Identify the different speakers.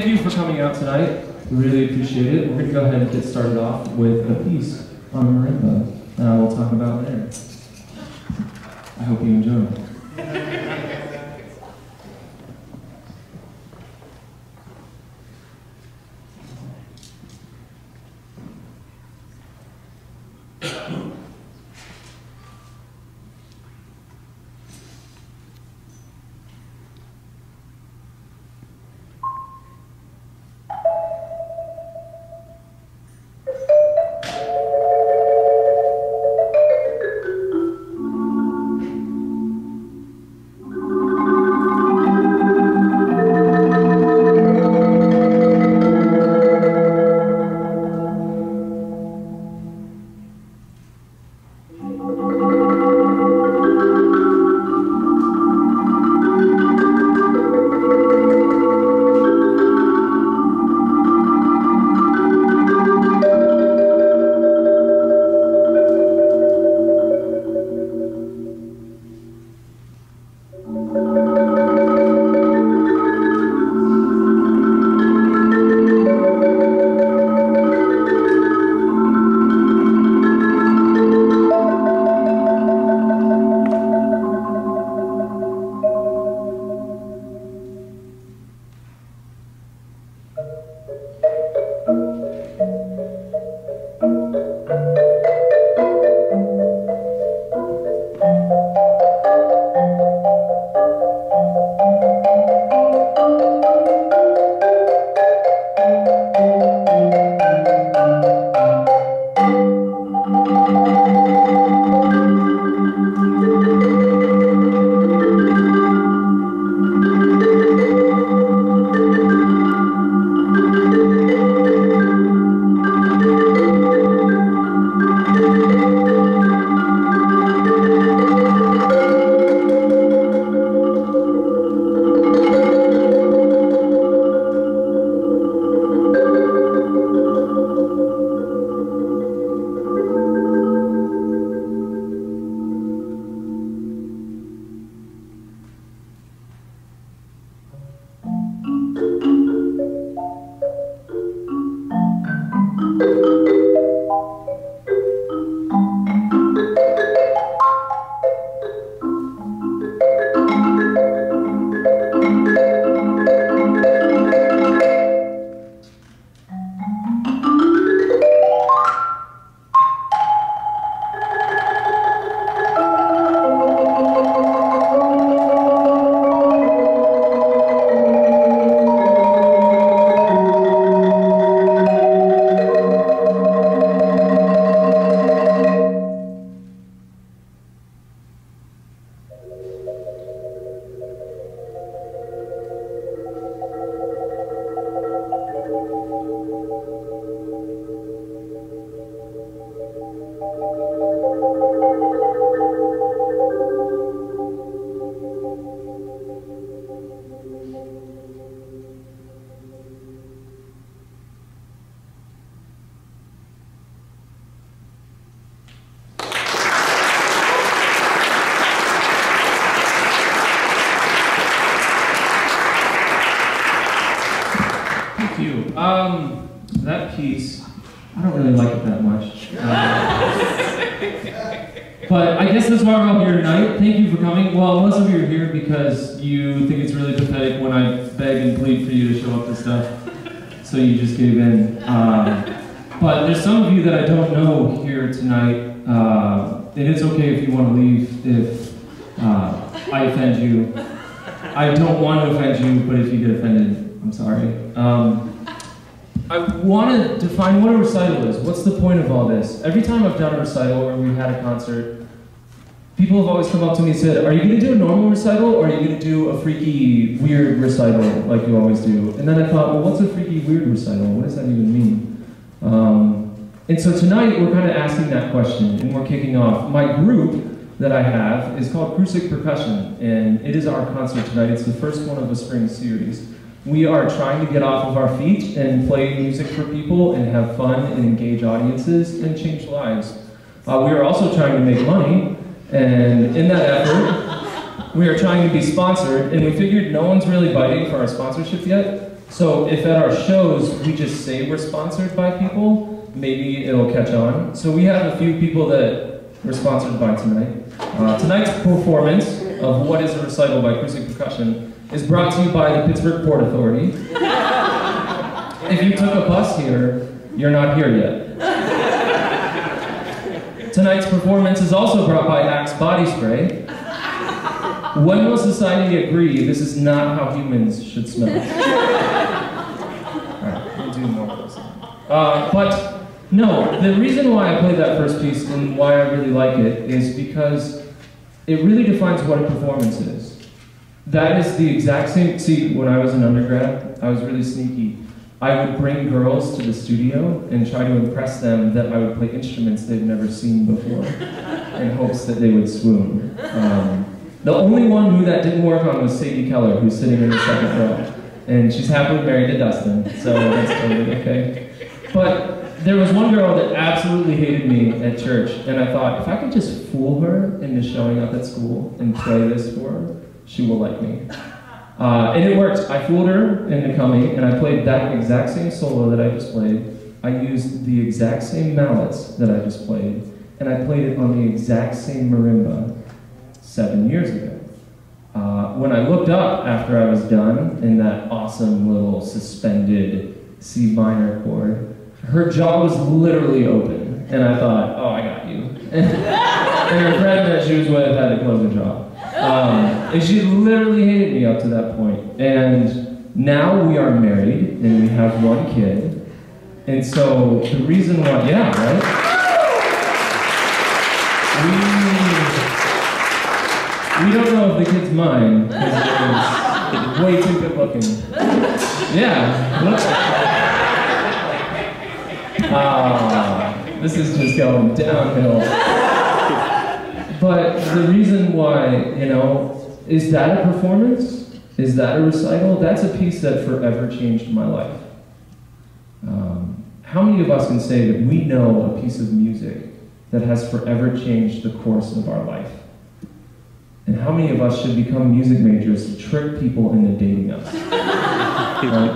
Speaker 1: thank you for coming out tonight. We really appreciate it. We're going to go ahead and get started off with a piece on marimba that we'll talk about later. I hope you enjoy it. That piece, I don't really like it that much. But I guess that's why we're all here tonight. Thank you for coming. Well, most of you are here because you think it's really pathetic when I beg and plead for you to show up to stuff, so you just gave in. But there's some of you that I don't know here tonight, and it's okay if you want to leave if I offend you. I don't want to offend you, but if you get offended, I'm sorry. I want to define what a recital is. What's the point of all this? Every time I've done a recital or we've had a concert, people have always come up to me and said, are you going to do a normal recital or are you going to do a freaky, weird recital like you always do? And then I thought, well, what's a freaky, weird recital? What does that even mean? And so tonight we're kind of asking that question and we're kicking off. My group that I have is called Acoustic Percussion, and it is our concert tonight. It's the first one of a spring series. We are trying to get off of our feet and play music for people and have fun and engage audiences and change lives. We are also trying to make money, and in that effort, we are trying to be sponsored, and we figured no one's really biting for our sponsorship yet, So if at our shows we just say we're sponsored by people, maybe it'll catch on. So we have a few people that we're sponsored by tonight. Tonight's performance of What is a Recital by Acoustic Percussion is brought to you by the Pittsburgh Port Authority. If you took a bus here, you're not here yet. Tonight's performance is also brought by Axe Body Spray. When will society agree this is not how humans should smell? Alright, we'll do more of this. But no, the reason why I played that first piece and why I really like it is because it really defines what a performance is. That is the exact same. See, when I was an undergrad, I was really sneaky. I would bring girls to the studio and try to impress them that I would play instruments they'd never seen before in hopes that they would swoon. The only one who that didn't work on was Sadie Keller, who's sitting in the second row. And she's happily married to Dustin, so that's totally okay. But there was one girl that absolutely hated me at church, and I thought, if I could just fool her into showing up at school and play this for her, she will like me. And it worked. I fooled her into coming, and I played that exact same solo that I just played. I used the exact same mallets that I just played, and I played it on the exact same marimba 7 years ago. When I looked up after I was done in that awesome little suspended C minor chord, her jaw was literally open, and I thought, oh, I got you. And her friend that she was with had to close her jaw. And she literally hated me up to that point. And now we are married, and we have one kid. And so the reason why, yeah, right? We don't know if the kid's mine, because it was way too good looking. Yeah, look. This is just going downhill. But the reason why, is that a performance? Is that a recital? That's a piece that forever changed my life. How many of us can say that we know a piece of music that has forever changed the course of our life? And how many of us should become music majors to trick people into dating us? Right?